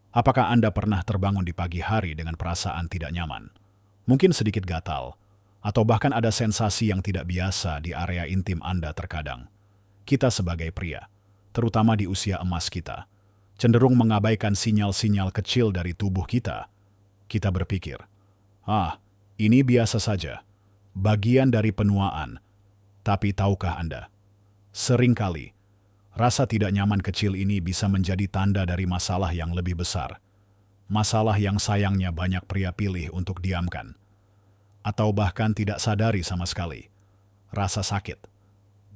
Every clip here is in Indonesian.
Apakah Anda pernah terbangun di pagi hari dengan perasaan tidak nyaman? Mungkin sedikit gatal, atau bahkan ada sensasi yang tidak biasa di area intim Anda terkadang. Kita sebagai pria, terutama di usia emas kita, cenderung mengabaikan sinyal-sinyal kecil dari tubuh kita. Kita berpikir, ini biasa saja, bagian dari penuaan. Tapi tahukah Anda, seringkali rasa tidak nyaman kecil ini bisa menjadi tanda dari masalah yang lebih besar. Masalah yang sayangnya banyak pria pilih untuk diamkan. Atau bahkan tidak sadari sama sekali. Rasa sakit,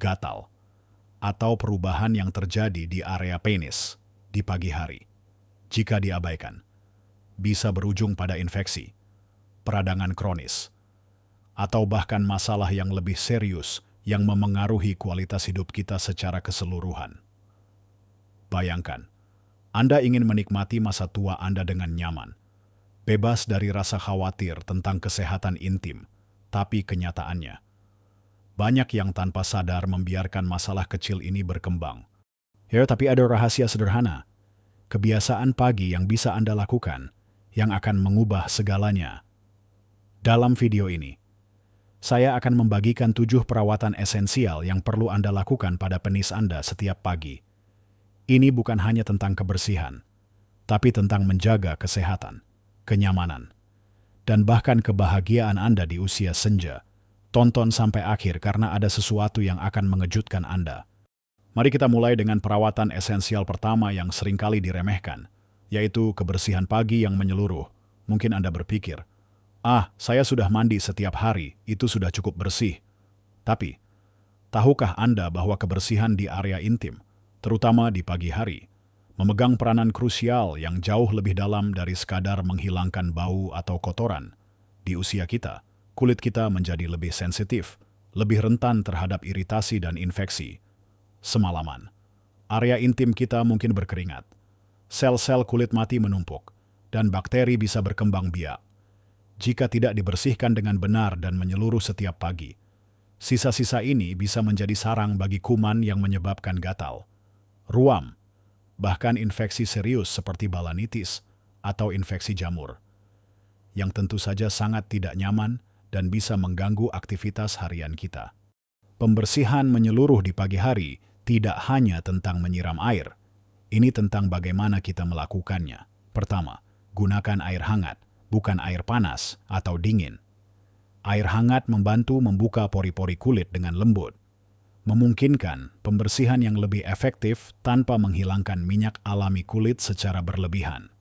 gatal, atau perubahan yang terjadi di area penis di pagi hari. Jika diabaikan, bisa berujung pada infeksi, peradangan kronis, atau bahkan masalah yang lebih serius yang memengaruhi kualitas hidup kita secara keseluruhan. Bayangkan, Anda ingin menikmati masa tua Anda dengan nyaman, bebas dari rasa khawatir tentang kesehatan intim, tapi kenyataannya, banyak yang tanpa sadar membiarkan masalah kecil ini berkembang. Tapi ada rahasia sederhana, kebiasaan pagi yang bisa Anda lakukan, yang akan mengubah segalanya. Dalam video ini, saya akan membagikan 7 perawatan esensial yang perlu Anda lakukan pada penis Anda setiap pagi. Ini bukan hanya tentang kebersihan, tapi tentang menjaga kesehatan, kenyamanan, dan bahkan kebahagiaan Anda di usia senja. Tonton sampai akhir karena ada sesuatu yang akan mengejutkan Anda. Mari kita mulai dengan perawatan esensial pertama yang seringkali diremehkan, yaitu kebersihan pagi yang menyeluruh. Mungkin Anda berpikir, saya sudah mandi setiap hari, itu sudah cukup bersih. Tapi, tahukah Anda bahwa kebersihan di area intim, terutama di pagi hari, memegang peranan krusial yang jauh lebih dalam dari sekadar menghilangkan bau atau kotoran? Di usia kita, kulit kita menjadi lebih sensitif, lebih rentan terhadap iritasi dan infeksi. Semalaman, area intim kita mungkin berkeringat, sel-sel kulit mati menumpuk, dan bakteri bisa berkembang biak. Jika tidak dibersihkan dengan benar dan menyeluruh setiap pagi, sisa-sisa ini bisa menjadi sarang bagi kuman yang menyebabkan gatal, ruam, bahkan infeksi serius seperti balanitis atau infeksi jamur, yang tentu saja sangat tidak nyaman dan bisa mengganggu aktivitas harian kita. Pembersihan menyeluruh di pagi hari tidak hanya tentang menyiram air, ini tentang bagaimana kita melakukannya. Pertama, gunakan air hangat, bukan air panas atau dingin. Air hangat membantu membuka pori-pori kulit dengan lembut, memungkinkan pembersihan yang lebih efektif tanpa menghilangkan minyak alami kulit secara berlebihan.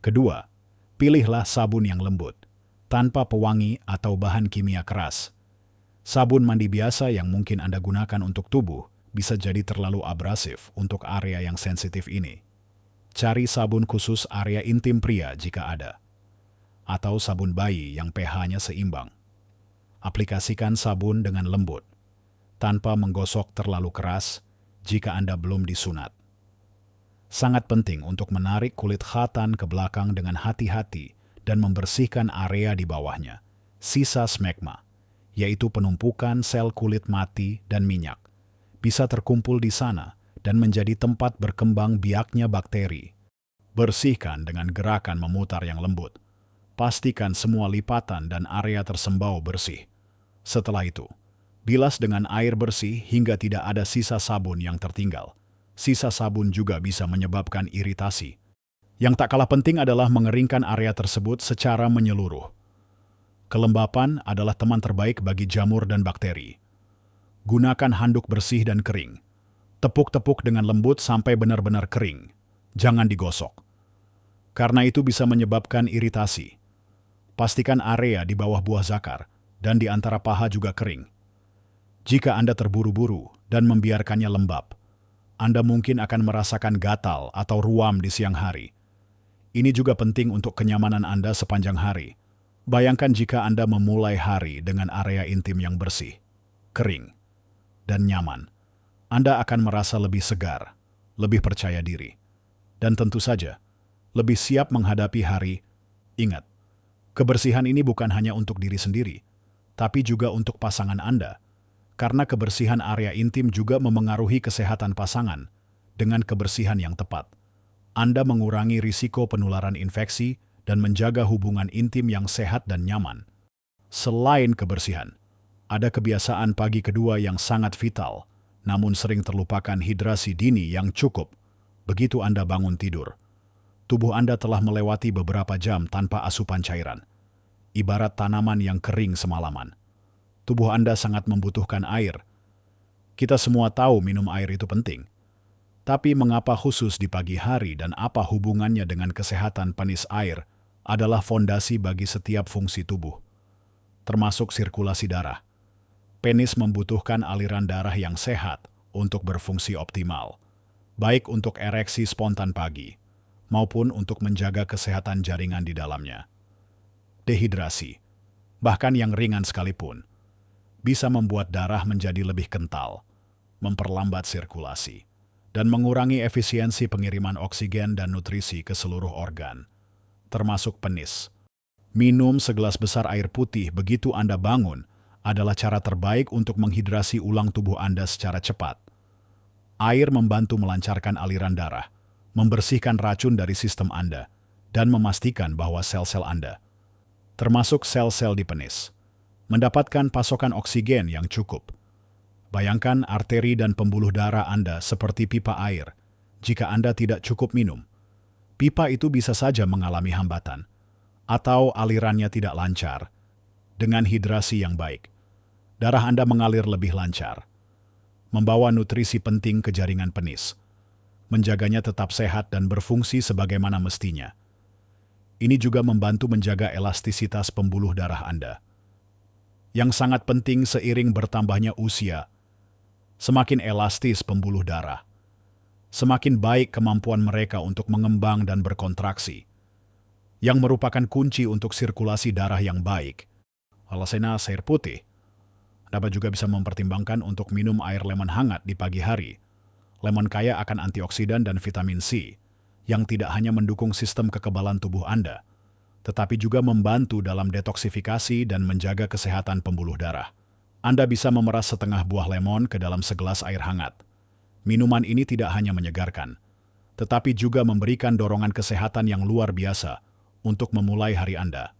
Kedua, pilihlah sabun yang lembut, tanpa pewangi atau bahan kimia keras. Sabun mandi biasa yang mungkin Anda gunakan untuk tubuh bisa jadi terlalu abrasif untuk area yang sensitif ini. Cari sabun khusus area intim pria jika ada, atau sabun bayi yang pH-nya seimbang. Aplikasikan sabun dengan lembut, tanpa menggosok terlalu keras jika Anda belum disunat. Sangat penting untuk menarik kulit khatan ke belakang dengan hati-hati dan membersihkan area di bawahnya, sisa smegma, yaitu penumpukan sel kulit mati dan minyak, bisa terkumpul di sana dan menjadi tempat berkembang biaknya bakteri. Bersihkan dengan gerakan memutar yang lembut. Pastikan semua lipatan dan area tersembau bersih. Setelah itu, bilas dengan air bersih hingga tidak ada sisa sabun yang tertinggal. Sisa sabun juga bisa menyebabkan iritasi. Yang tak kalah penting adalah mengeringkan area tersebut secara menyeluruh. Kelembapan adalah teman terbaik bagi jamur dan bakteri. Gunakan handuk bersih dan kering. Tepuk-tepuk dengan lembut sampai benar-benar kering. Jangan digosok, karena itu bisa menyebabkan iritasi. Pastikan area di bawah buah zakar dan di antara paha juga kering. Jika Anda terburu-buru dan membiarkannya lembab, Anda mungkin akan merasakan gatal atau ruam di siang hari. Ini juga penting untuk kenyamanan Anda sepanjang hari. Bayangkan jika Anda memulai hari dengan area intim yang bersih, kering, dan nyaman. Anda akan merasa lebih segar, lebih percaya diri, dan tentu saja lebih siap menghadapi hari. Ingat, kebersihan ini bukan hanya untuk diri sendiri, tapi juga untuk pasangan Anda, karena kebersihan area intim juga memengaruhi kesehatan pasangan. Dengan kebersihan yang tepat, Anda mengurangi risiko penularan infeksi dan menjaga hubungan intim yang sehat dan nyaman. Selain kebersihan, ada kebiasaan pagi kedua yang sangat vital, namun sering terlupakan hidrasi dini yang cukup. Begitu Anda bangun tidur, tubuh Anda telah melewati beberapa jam tanpa asupan cairan. Ibarat tanaman yang kering semalaman. Tubuh Anda sangat membutuhkan air. Kita semua tahu minum air itu penting. Tapi mengapa khusus di pagi hari dan apa hubungannya dengan kesehatan penis? Air adalah fondasi bagi setiap fungsi tubuh, termasuk sirkulasi darah. Penis membutuhkan aliran darah yang sehat untuk berfungsi optimal, baik untuk ereksi spontan pagi, maupun untuk menjaga kesehatan jaringan di dalamnya. Dehidrasi, bahkan yang ringan sekalipun, bisa membuat darah menjadi lebih kental, memperlambat sirkulasi, dan mengurangi efisiensi pengiriman oksigen dan nutrisi ke seluruh organ, termasuk penis. Minum segelas besar air putih begitu Anda bangun adalah cara terbaik untuk menghidrasi ulang tubuh Anda secara cepat. Air membantu melancarkan aliran darah, membersihkan racun dari sistem Anda, dan memastikan bahwa sel-sel Anda, termasuk sel-sel di penis, mendapatkan pasokan oksigen yang cukup. Bayangkan arteri dan pembuluh darah Anda seperti pipa air. Jika Anda tidak cukup minum, pipa itu bisa saja mengalami hambatan, atau alirannya tidak lancar. Dengan hidrasi yang baik, darah Anda mengalir lebih lancar, membawa nutrisi penting ke jaringan penis, menjaganya tetap sehat dan berfungsi sebagaimana mestinya. Ini juga membantu menjaga elastisitas pembuluh darah Anda, yang sangat penting seiring bertambahnya usia. Semakin elastis pembuluh darah, semakin baik kemampuan mereka untuk mengembang dan berkontraksi, yang merupakan kunci untuk sirkulasi darah yang baik. Alasannya air putih. Dapat juga bisa mempertimbangkan untuk minum air lemon hangat di pagi hari. Lemon kaya akan antioksidan dan vitamin C, yang tidak hanya mendukung sistem kekebalan tubuh Anda, tetapi juga membantu dalam detoksifikasi dan menjaga kesehatan pembuluh darah. Anda bisa memeras setengah buah lemon ke dalam segelas air hangat. Minuman ini tidak hanya menyegarkan, tetapi juga memberikan dorongan kesehatan yang luar biasa untuk memulai hari Anda.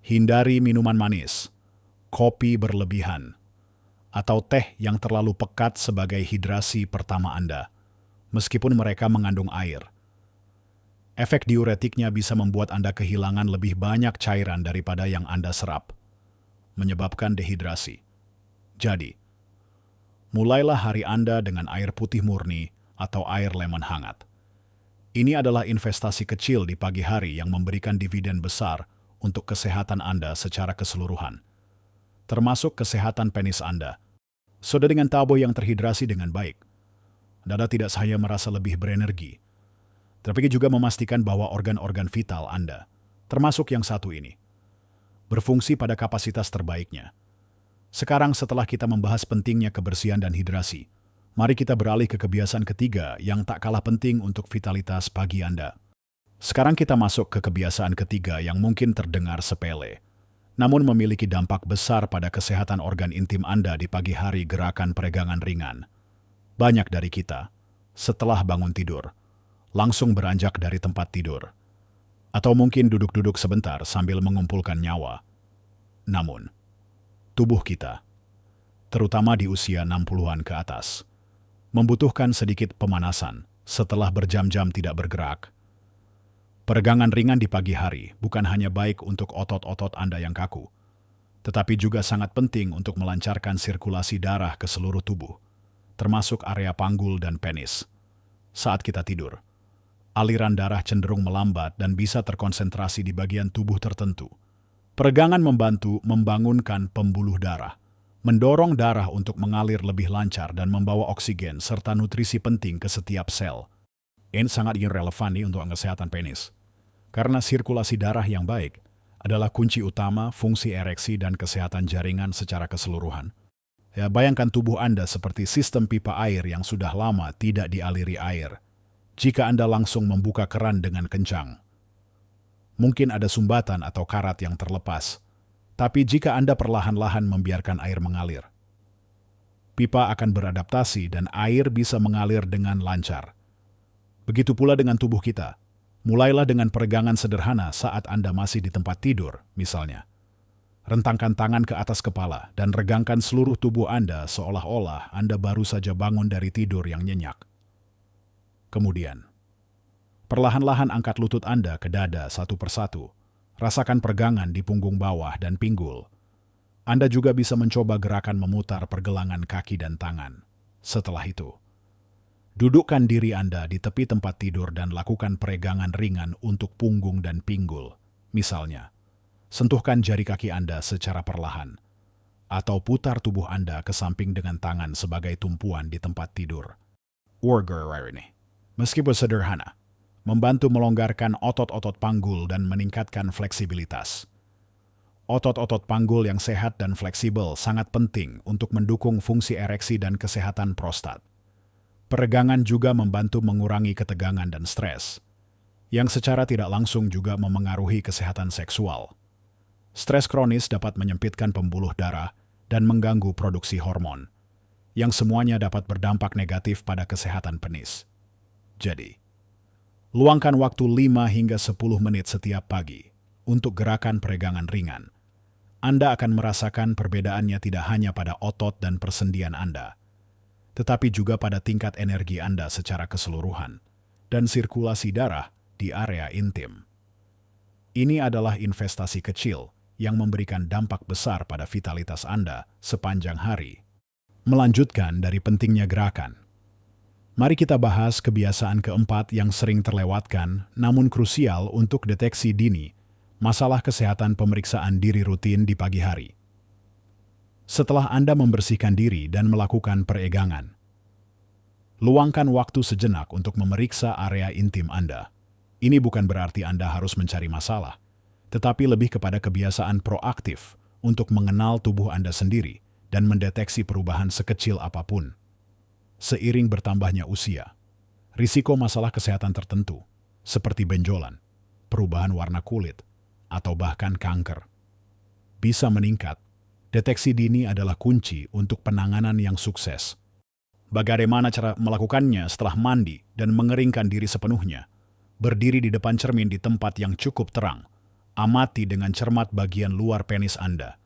Hindari minuman manis, kopi berlebihan, atau teh yang terlalu pekat sebagai hidrasi pertama Anda, meskipun mereka mengandung air. Efek diuretiknya bisa membuat Anda kehilangan lebih banyak cairan daripada yang Anda serap, menyebabkan dehidrasi. Jadi, mulailah hari Anda dengan air putih murni atau air lemon hangat. Ini adalah investasi kecil di pagi hari yang memberikan dividen besar untuk kesehatan Anda secara keseluruhan, termasuk kesehatan penis Anda. Sudah dengan tubuh yang terhidrasi dengan baik, Anda tidak hanya merasa lebih berenergi, tapi juga memastikan bahwa organ-organ vital Anda, termasuk yang satu ini, berfungsi pada kapasitas terbaiknya. Sekarang setelah kita membahas pentingnya kebersihan dan hidrasi, mari kita beralih ke kebiasaan ketiga yang tak kalah penting untuk vitalitas pagi Anda. Sekarang kita masuk ke kebiasaan ketiga yang mungkin terdengar sepele, namun memiliki dampak besar pada kesehatan organ intim Anda di pagi hari. Gerakan peregangan ringan. Banyak dari kita, setelah bangun tidur, langsung beranjak dari tempat tidur, atau mungkin duduk-duduk sebentar sambil mengumpulkan nyawa. Namun, tubuh kita, terutama di usia 60-an ke atas, membutuhkan sedikit pemanasan setelah berjam-jam tidak bergerak. Peregangan ringan di pagi hari bukan hanya baik untuk otot-otot Anda yang kaku, tetapi juga sangat penting untuk melancarkan sirkulasi darah ke seluruh tubuh, termasuk area panggul dan penis. Saat kita tidur, aliran darah cenderung melambat dan bisa terkonsentrasi di bagian tubuh tertentu. Peregangan membantu membangunkan pembuluh darah, mendorong darah untuk mengalir lebih lancar dan membawa oksigen serta nutrisi penting ke setiap sel. Ini sangat relevan nih untuk kesehatan penis, karena sirkulasi darah yang baik adalah kunci utama fungsi ereksi dan kesehatan jaringan secara keseluruhan. Ya, bayangkan tubuh Anda seperti sistem pipa air yang sudah lama tidak dialiri air. Jika Anda langsung membuka keran dengan kencang, mungkin ada sumbatan atau karat yang terlepas. Tapi jika Anda perlahan-lahan membiarkan air mengalir, pipa akan beradaptasi dan air bisa mengalir dengan lancar. Begitu pula dengan tubuh kita. Mulailah dengan peregangan sederhana saat Anda masih di tempat tidur, misalnya. Rentangkan tangan ke atas kepala dan regangkan seluruh tubuh Anda seolah-olah Anda baru saja bangun dari tidur yang nyenyak. Kemudian, perlahan-lahan angkat lutut Anda ke dada satu persatu. Rasakan peregangan di punggung bawah dan pinggul. Anda juga bisa mencoba gerakan memutar pergelangan kaki dan tangan. Setelah itu, dudukkan diri Anda di tepi tempat tidur dan lakukan peregangan ringan untuk punggung dan pinggul. Misalnya, sentuhkan jari kaki Anda secara perlahan, atau putar tubuh Anda ke samping dengan tangan sebagai tumpuan di tempat tidur. Warrior ini, meskipun sederhana, membantu melonggarkan otot-otot panggul dan meningkatkan fleksibilitas. Otot-otot panggul yang sehat dan fleksibel sangat penting untuk mendukung fungsi ereksi dan kesehatan prostat. Peregangan juga membantu mengurangi ketegangan dan stres, yang secara tidak langsung juga memengaruhi kesehatan seksual. Stres kronis dapat menyempitkan pembuluh darah dan mengganggu produksi hormon, yang semuanya dapat berdampak negatif pada kesehatan penis. Jadi, luangkan waktu 5 hingga 10 menit setiap pagi untuk gerakan peregangan ringan. Anda akan merasakan perbedaannya tidak hanya pada otot dan persendian Anda, tetapi juga pada tingkat energi Anda secara keseluruhan dan sirkulasi darah di area intim. Ini adalah investasi kecil yang memberikan dampak besar pada vitalitas Anda sepanjang hari. Melanjutkan dari pentingnya gerakan, mari kita bahas kebiasaan keempat yang sering terlewatkan namun krusial untuk deteksi dini masalah kesehatan pemeriksaan diri rutin di pagi hari. Setelah Anda membersihkan diri dan melakukan peregangan, luangkan waktu sejenak untuk memeriksa area intim Anda. Ini bukan berarti Anda harus mencari masalah, tetapi lebih kepada kebiasaan proaktif untuk mengenal tubuh Anda sendiri dan mendeteksi perubahan sekecil apapun. Seiring bertambahnya usia, risiko masalah kesehatan tertentu, seperti benjolan, perubahan warna kulit, atau bahkan kanker, bisa meningkat. Deteksi dini adalah kunci untuk penanganan yang sukses. Bagaimana cara melakukannya setelah mandi dan mengeringkan diri sepenuhnya? Berdiri di depan cermin di tempat yang cukup terang. Amati dengan cermat bagian luar penis Anda.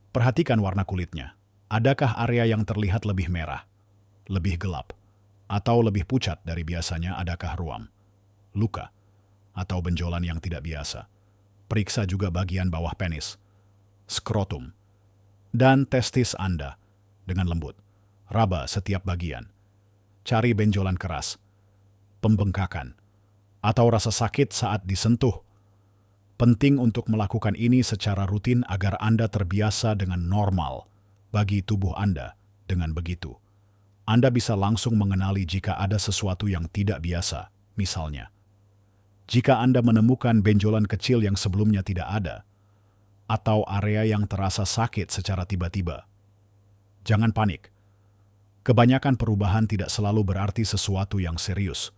Perhatikan warna kulitnya. Adakah area yang terlihat lebih merah, lebih gelap, atau lebih pucat dari biasanya? Adakah ruam, luka, atau benjolan yang tidak biasa? Periksa juga bagian bawah penis, skrotum, dan testis Anda dengan lembut. Raba setiap bagian. Cari benjolan keras, pembengkakan, atau rasa sakit saat disentuh. Penting untuk melakukan ini secara rutin agar Anda terbiasa dengan normal bagi tubuh Anda. Dengan begitu, Anda bisa langsung mengenali jika ada sesuatu yang tidak biasa. Misalnya, jika Anda menemukan benjolan kecil yang sebelumnya tidak ada, atau area yang terasa sakit secara tiba-tiba. Jangan panik. Kebanyakan perubahan tidak selalu berarti sesuatu yang serius.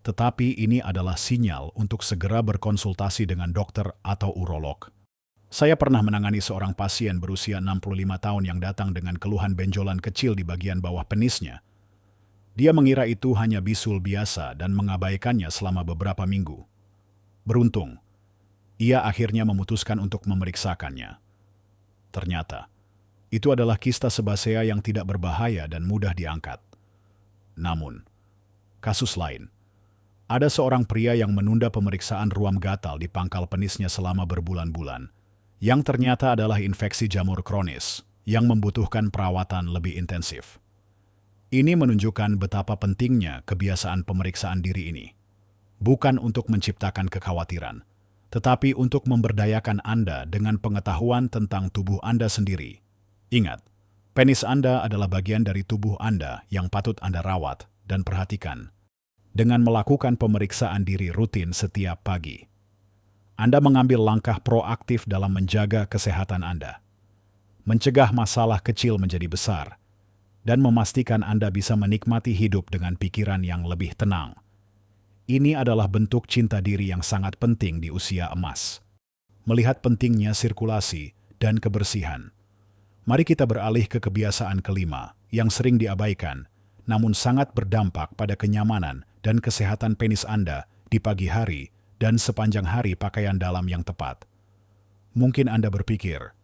Tetapi ini adalah sinyal untuk segera berkonsultasi dengan dokter atau urolog. Saya pernah menangani seorang pasien berusia 65 tahun yang datang dengan keluhan benjolan kecil di bagian bawah penisnya. Dia mengira itu hanya bisul biasa dan mengabaikannya selama beberapa minggu. Beruntung, ia akhirnya memutuskan untuk memeriksakannya. Ternyata, itu adalah kista sebasea yang tidak berbahaya dan mudah diangkat. Namun, kasus lain. Ada seorang pria yang menunda pemeriksaan ruam gatal di pangkal penisnya selama berbulan-bulan, yang ternyata adalah infeksi jamur kronis yang membutuhkan perawatan lebih intensif. Ini menunjukkan betapa pentingnya kebiasaan pemeriksaan diri ini. Bukan untuk menciptakan kekhawatiran, tetapi untuk memberdayakan Anda dengan pengetahuan tentang tubuh Anda sendiri. Ingat, penis Anda adalah bagian dari tubuh Anda yang patut Anda rawat dan perhatikan. Dengan melakukan pemeriksaan diri rutin setiap pagi, Anda mengambil langkah proaktif dalam menjaga kesehatan Anda, mencegah masalah kecil menjadi besar, dan memastikan Anda bisa menikmati hidup dengan pikiran yang lebih tenang. Ini adalah bentuk cinta diri yang sangat penting di usia emas. Melihat pentingnya sirkulasi dan kebersihan, mari kita beralih ke kebiasaan kelima yang sering diabaikan, namun sangat berdampak pada kenyamanan dan kesehatan penis Anda di pagi hari dan sepanjang hari pakaian dalam yang tepat. Mungkin Anda berpikir,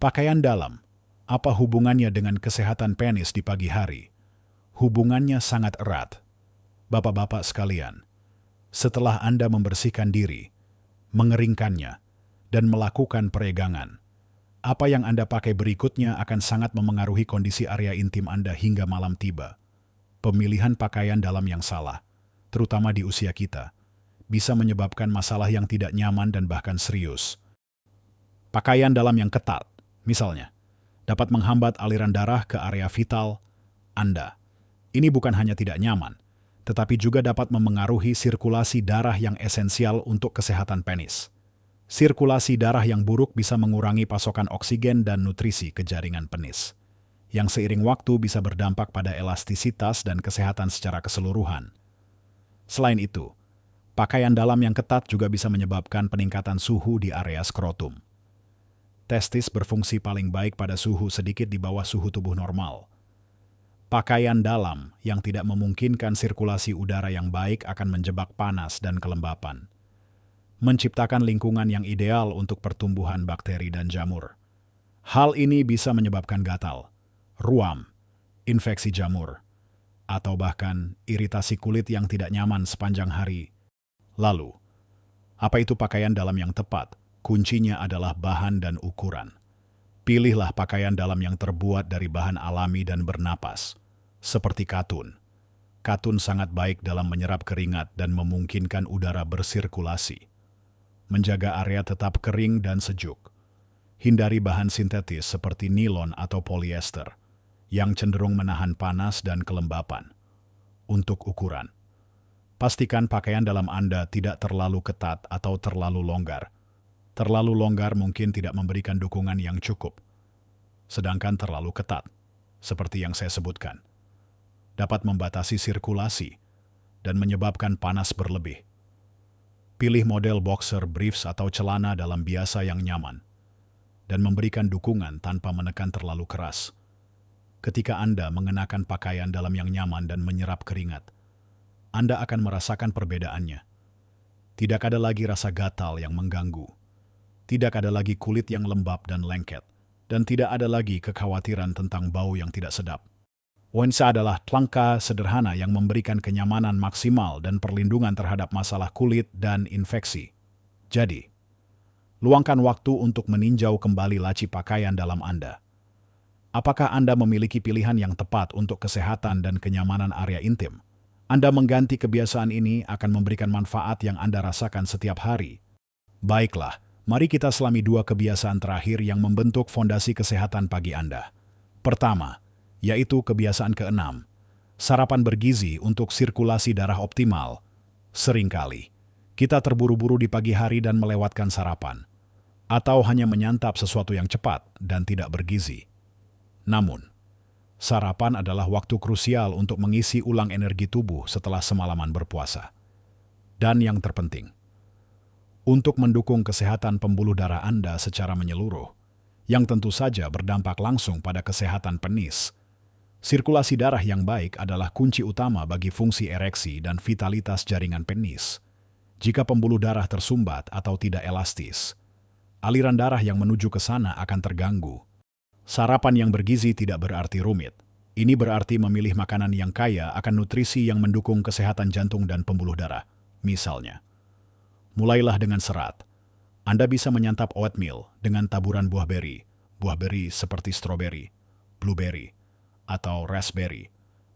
pakaian dalam, apa hubungannya dengan kesehatan penis di pagi hari? Hubungannya sangat erat. Bapak-bapak sekalian, setelah Anda membersihkan diri, mengeringkannya, dan melakukan peregangan, apa yang Anda pakai berikutnya akan sangat memengaruhi kondisi area intim Anda hingga malam tiba. Pemilihan pakaian dalam yang salah, terutama di usia kita, bisa menyebabkan masalah yang tidak nyaman dan bahkan serius. Pakaian dalam yang ketat, misalnya, dapat menghambat aliran darah ke area vital Anda. Ini bukan hanya tidak nyaman, tetapi juga dapat memengaruhi sirkulasi darah yang esensial untuk kesehatan penis. Sirkulasi darah yang buruk bisa mengurangi pasokan oksigen dan nutrisi ke jaringan penis, yang seiring waktu bisa berdampak pada elastisitas dan kesehatan secara keseluruhan. Selain itu, pakaian dalam yang ketat juga bisa menyebabkan peningkatan suhu di area skrotum. Testis berfungsi paling baik pada suhu sedikit di bawah suhu tubuh normal. Pakaian dalam yang tidak memungkinkan sirkulasi udara yang baik akan menjebak panas dan kelembapan, menciptakan lingkungan yang ideal untuk pertumbuhan bakteri dan jamur. Hal ini bisa menyebabkan gatal, ruam, infeksi jamur, atau bahkan iritasi kulit yang tidak nyaman sepanjang hari. Lalu, apa itu pakaian dalam yang tepat? Kuncinya adalah bahan dan ukuran. Pilihlah pakaian dalam yang terbuat dari bahan alami dan bernapas, seperti katun. Katun sangat baik dalam menyerap keringat dan memungkinkan udara bersirkulasi. Menjaga area tetap kering dan sejuk. Hindari bahan sintetis seperti nilon atau polyester, yang cenderung menahan panas dan kelembapan. Untuk ukuran, pastikan pakaian dalam Anda tidak terlalu ketat atau terlalu longgar. Terlalu longgar mungkin tidak memberikan dukungan yang cukup, sedangkan terlalu ketat, seperti yang saya sebutkan, dapat membatasi sirkulasi dan menyebabkan panas berlebih. Pilih model boxer briefs atau celana dalam biasa yang nyaman, dan memberikan dukungan tanpa menekan terlalu keras. Ketika Anda mengenakan pakaian dalam yang nyaman dan menyerap keringat, Anda akan merasakan perbedaannya. Tidak ada lagi rasa gatal yang mengganggu. Tidak ada lagi kulit yang lembab dan lengket, dan tidak ada lagi kekhawatiran tentang bau yang tidak sedap. Wensa adalah langkah sederhana yang memberikan kenyamanan maksimal dan perlindungan terhadap masalah kulit dan infeksi. Jadi, luangkan waktu untuk meninjau kembali laci pakaian dalam Anda. Apakah Anda memiliki pilihan yang tepat untuk kesehatan dan kenyamanan area intim? Anda mengganti kebiasaan ini akan memberikan manfaat yang Anda rasakan setiap hari. Baiklah, mari kita selami 2 kebiasaan terakhir yang membentuk fondasi kesehatan pagi Anda. Pertama, yaitu kebiasaan ke-6, sarapan bergizi untuk sirkulasi darah optimal. Seringkali, kita terburu-buru di pagi hari dan melewatkan sarapan, atau hanya menyantap sesuatu yang cepat dan tidak bergizi. Namun, sarapan adalah waktu krusial untuk mengisi ulang energi tubuh setelah semalaman berpuasa. Dan yang terpenting, untuk mendukung kesehatan pembuluh darah Anda secara menyeluruh, yang tentu saja berdampak langsung pada kesehatan penis. Sirkulasi darah yang baik adalah kunci utama bagi fungsi ereksi dan vitalitas jaringan penis. Jika pembuluh darah tersumbat atau tidak elastis, aliran darah yang menuju ke sana akan terganggu. Sarapan yang bergizi tidak berarti rumit. Ini berarti memilih makanan yang kaya akan nutrisi yang mendukung kesehatan jantung dan pembuluh darah. Misalnya, mulailah dengan serat. Anda bisa menyantap oatmeal dengan taburan buah beri seperti stroberi, blueberry, atau raspberry,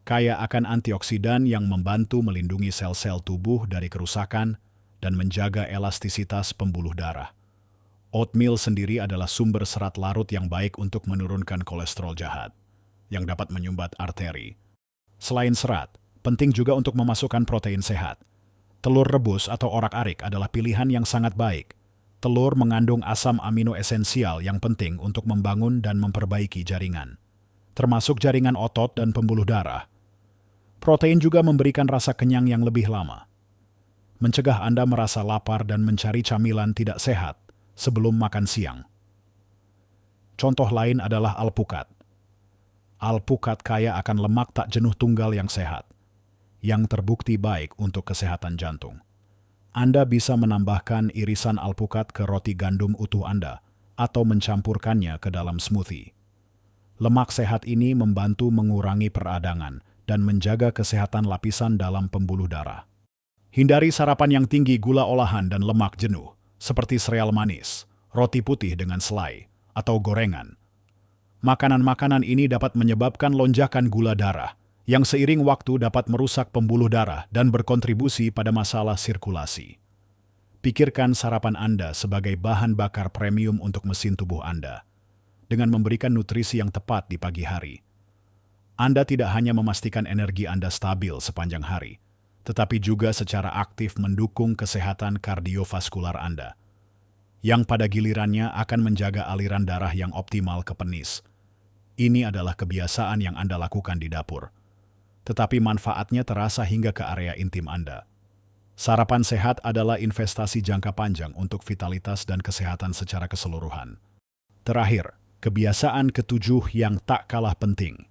kaya akan antioksidan yang membantu melindungi sel-sel tubuh dari kerusakan dan menjaga elastisitas pembuluh darah. Oatmeal sendiri adalah sumber serat larut yang baik untuk menurunkan kolesterol jahat, yang dapat menyumbat arteri. Selain serat, penting juga untuk memasukkan protein sehat. Telur rebus atau orak-arik adalah pilihan yang sangat baik. Telur mengandung asam amino esensial yang penting untuk membangun dan memperbaiki jaringan, termasuk jaringan otot dan pembuluh darah. Protein juga memberikan rasa kenyang yang lebih lama, mencegah Anda merasa lapar dan mencari camilan tidak sehat sebelum makan siang. Contoh lain adalah alpukat. Alpukat kaya akan lemak tak jenuh tunggal yang sehat. yang terbukti baik untuk kesehatan jantung. Anda bisa menambahkan irisan alpukat ke roti gandum utuh Anda atau mencampurkannya ke dalam smoothie. Lemak sehat ini membantu mengurangi peradangan dan menjaga kesehatan lapisan dalam pembuluh darah. Hindari sarapan yang tinggi gula olahan dan lemak jenuh, seperti sereal manis, roti putih dengan selai, atau gorengan. Makanan-makanan ini dapat menyebabkan lonjakan gula darah, yang seiring waktu dapat merusak pembuluh darah dan berkontribusi pada masalah sirkulasi. Pikirkan sarapan Anda sebagai bahan bakar premium untuk mesin tubuh Anda, dengan memberikan nutrisi yang tepat di pagi hari. Anda tidak hanya memastikan energi Anda stabil sepanjang hari, tetapi juga secara aktif mendukung kesehatan kardiovaskular Anda, yang pada gilirannya akan menjaga aliran darah yang optimal ke penis. Ini adalah kebiasaan yang Anda lakukan di dapur, tetapi manfaatnya terasa hingga ke area intim Anda. Sarapan sehat adalah investasi jangka panjang untuk vitalitas dan kesehatan secara keseluruhan. Terakhir, kebiasaan ketujuh yang tak kalah penting,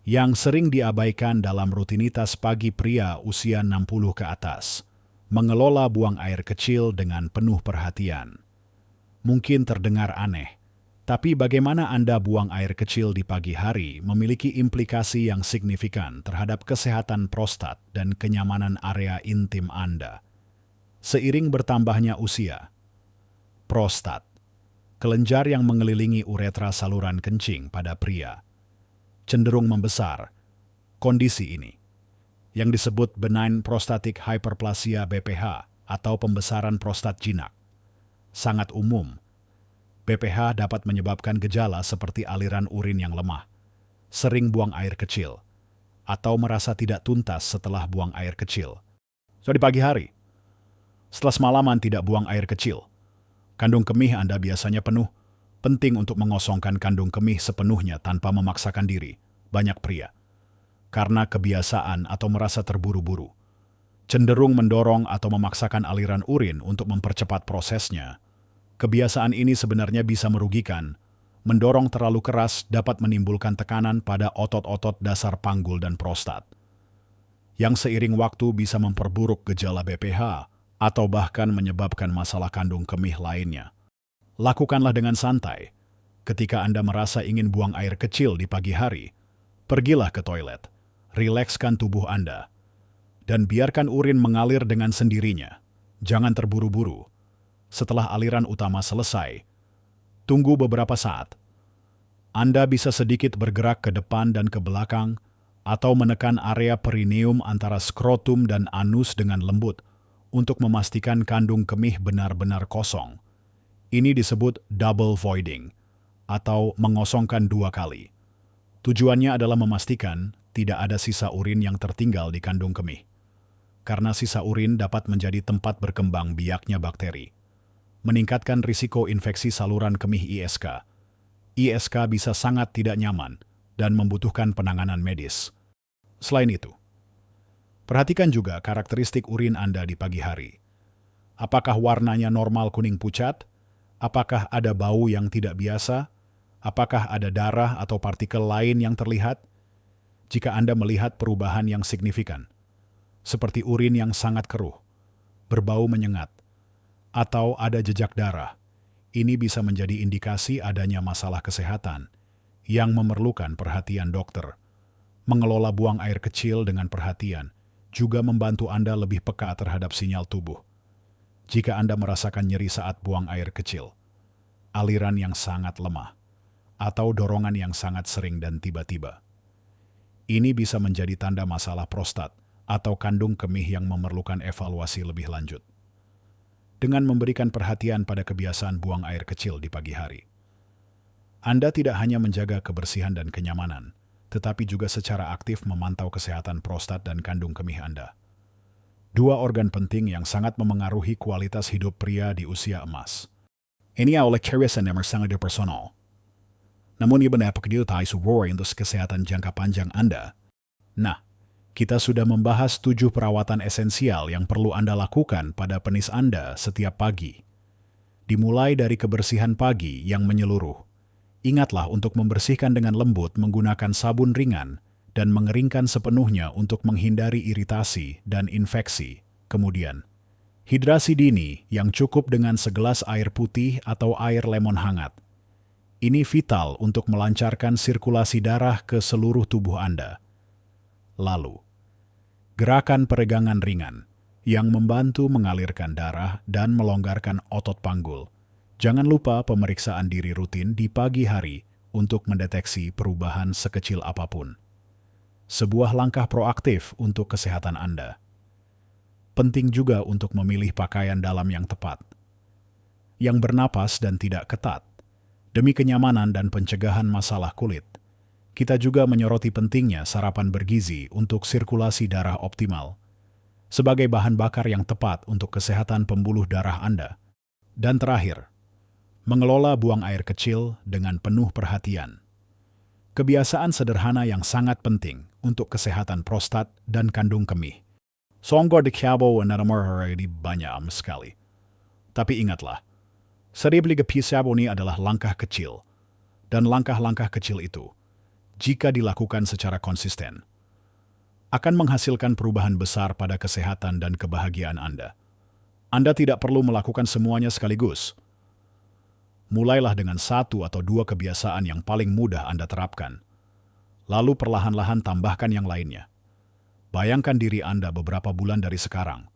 yang sering diabaikan dalam rutinitas pagi pria usia 60 ke atas, mengelola buang air kecil dengan penuh perhatian. Mungkin terdengar aneh, tapi bagaimana Anda buang air kecil di pagi hari memiliki implikasi yang signifikan terhadap kesehatan prostat dan kenyamanan area intim Anda. Seiring bertambahnya usia, prostat, kelenjar yang mengelilingi uretra saluran kencing pada pria, cenderung membesar. Kondisi ini, yang disebut benign prostatic hyperplasia BPH atau pembesaran prostat jinak, sangat umum. BPH dapat menyebabkan gejala seperti aliran urin yang lemah, sering buang air kecil, atau merasa tidak tuntas setelah buang air kecil. So di pagi hari, setelah semalaman tidak buang air kecil, kandung kemih Anda biasanya penuh. Penting untuk mengosongkan kandung kemih sepenuhnya tanpa memaksakan diri, banyak pria, karena kebiasaan atau merasa terburu-buru, cenderung mendorong atau memaksakan aliran urin untuk mempercepat prosesnya. Kebiasaan ini sebenarnya bisa merugikan. Mendorong terlalu keras dapat menimbulkan tekanan pada otot-otot dasar panggul dan prostat, yang seiring waktu bisa memperburuk gejala BPH atau bahkan menyebabkan masalah kandung kemih lainnya. Lakukanlah dengan santai. Ketika Anda merasa ingin buang air kecil di pagi hari, pergilah ke toilet, rilekskan tubuh Anda, dan biarkan urin mengalir dengan sendirinya. Jangan terburu-buru. Setelah aliran utama selesai, tunggu beberapa saat. Anda bisa sedikit bergerak ke depan dan ke belakang, atau menekan area perineum antara skrotum dan anus dengan lembut untuk memastikan kandung kemih benar-benar kosong. Ini disebut double voiding, atau mengosongkan 2 kali. Tujuannya adalah memastikan tidak ada sisa urin yang tertinggal di kandung kemih, karena sisa urin dapat menjadi tempat berkembang biaknya bakteri, meningkatkan risiko infeksi saluran kemih ISK. ISK bisa sangat tidak nyaman dan membutuhkan penanganan medis. Selain itu, perhatikan juga karakteristik urin Anda di pagi hari. Apakah warnanya normal kuning pucat? Apakah ada bau yang tidak biasa? Apakah ada darah atau partikel lain yang terlihat? Jika Anda melihat perubahan yang signifikan, seperti urin yang sangat keruh, berbau menyengat, atau ada jejak darah, ini bisa menjadi indikasi adanya masalah kesehatan yang memerlukan perhatian dokter. Mengelola buang air kecil dengan perhatian juga membantu Anda lebih peka terhadap sinyal tubuh. Jika Anda merasakan nyeri saat buang air kecil, aliran yang sangat lemah, atau dorongan yang sangat sering dan tiba-tiba, ini bisa menjadi tanda masalah prostat atau kandung kemih yang memerlukan evaluasi lebih lanjut. Dengan memberikan perhatian pada kebiasaan buang air kecil di pagi hari, Anda tidak hanya menjaga kebersihan dan kenyamanan, tetapi juga secara aktif memantau kesehatan prostat dan kandung kemih Anda. 2 organ penting yang sangat memengaruhi kualitas hidup pria di usia emas. Ini oleh kebiasaan yang sangat personal. Namun iba na tayo suwori untuk kesehatan jangka panjang Anda. Nah, kita sudah membahas 7 perawatan esensial yang perlu Anda lakukan pada penis Anda setiap pagi. Dimulai dari kebersihan pagi yang menyeluruh. Ingatlah untuk membersihkan dengan lembut menggunakan sabun ringan dan mengeringkan sepenuhnya untuk menghindari iritasi dan infeksi. Kemudian, hidrasi dini yang cukup dengan segelas air putih atau air lemon hangat. Ini vital untuk melancarkan sirkulasi darah ke seluruh tubuh Anda. Lalu, gerakan peregangan ringan yang membantu mengalirkan darah dan melonggarkan otot panggul. Jangan lupa pemeriksaan diri rutin di pagi hari untuk mendeteksi perubahan sekecil apapun. Sebuah langkah proaktif untuk kesehatan Anda. Penting juga untuk memilih pakaian dalam yang tepat, yang bernapas dan tidak ketat, demi kenyamanan dan pencegahan masalah kulit. Kita juga menyoroti pentingnya sarapan bergizi untuk sirkulasi darah optimal, sebagai bahan bakar yang tepat untuk kesehatan pembuluh darah Anda. Dan terakhir, mengelola buang air kecil dengan penuh perhatian. Kebiasaan sederhana yang sangat penting untuk kesehatan prostat dan kandung kemih. Songgor di Cabo dan di banyak sekali. Tapi ingatlah, seribli pisabo ini adalah langkah kecil. Dan langkah-langkah kecil itu, jika dilakukan secara konsisten, akan menghasilkan perubahan besar pada kesehatan dan kebahagiaan Anda. Anda tidak perlu melakukan semuanya sekaligus. Mulailah dengan 1 atau 2 kebiasaan yang paling mudah Anda terapkan. Lalu perlahan-lahan tambahkan yang lainnya. Bayangkan diri Anda beberapa bulan dari sekarang,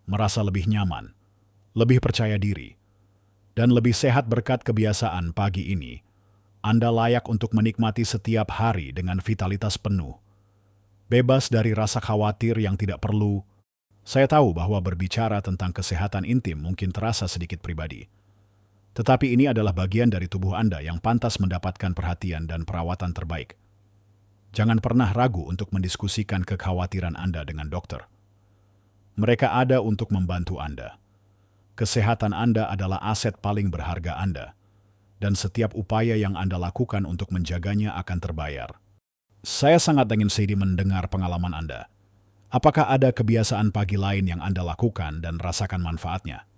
merasa lebih nyaman, lebih percaya diri, dan lebih sehat berkat kebiasaan pagi ini. Anda layak untuk menikmati setiap hari dengan vitalitas penuh. Bebas dari rasa khawatir yang tidak perlu. Saya tahu bahwa berbicara tentang kesehatan intim mungkin terasa sedikit pribadi. Tetapi ini adalah bagian dari tubuh Anda yang pantas mendapatkan perhatian dan perawatan terbaik. Jangan pernah ragu untuk mendiskusikan kekhawatiran Anda dengan dokter. Mereka ada untuk membantu Anda. Kesehatan Anda adalah aset paling berharga Anda, dan setiap upaya yang Anda lakukan untuk menjaganya akan terbayar. Saya sangat ingin sedih mendengar pengalaman Anda. Apakah ada kebiasaan pagi lain yang Anda lakukan dan rasakan manfaatnya?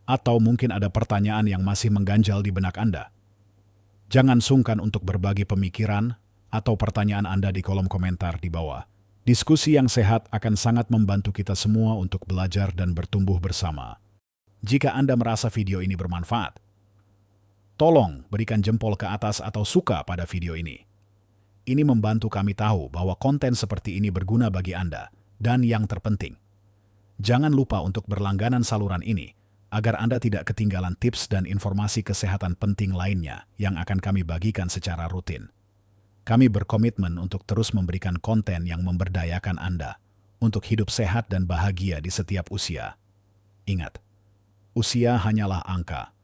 Atau mungkin ada pertanyaan yang masih mengganjal di benak Anda? Jangan sungkan untuk berbagi pemikiran atau pertanyaan Anda di kolom komentar di bawah. Diskusi yang sehat akan sangat membantu kita semua untuk belajar dan bertumbuh bersama. Jika Anda merasa video ini bermanfaat, tolong berikan jempol ke atas atau suka pada video ini. Ini membantu kami tahu bahwa konten seperti ini berguna bagi Anda. Dan yang terpenting, jangan lupa untuk berlangganan saluran ini, agar Anda tidak ketinggalan tips dan informasi kesehatan penting lainnya yang akan kami bagikan secara rutin. Kami berkomitmen untuk terus memberikan konten yang memberdayakan Anda untuk hidup sehat dan bahagia di setiap usia. Ingat, usia hanyalah angka.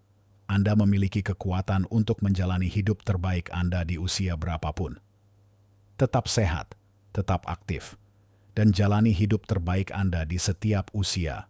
Anda memiliki kekuatan untuk menjalani hidup terbaik Anda di usia berapapun. Tetap sehat, tetap aktif, dan jalani hidup terbaik Anda di setiap usia.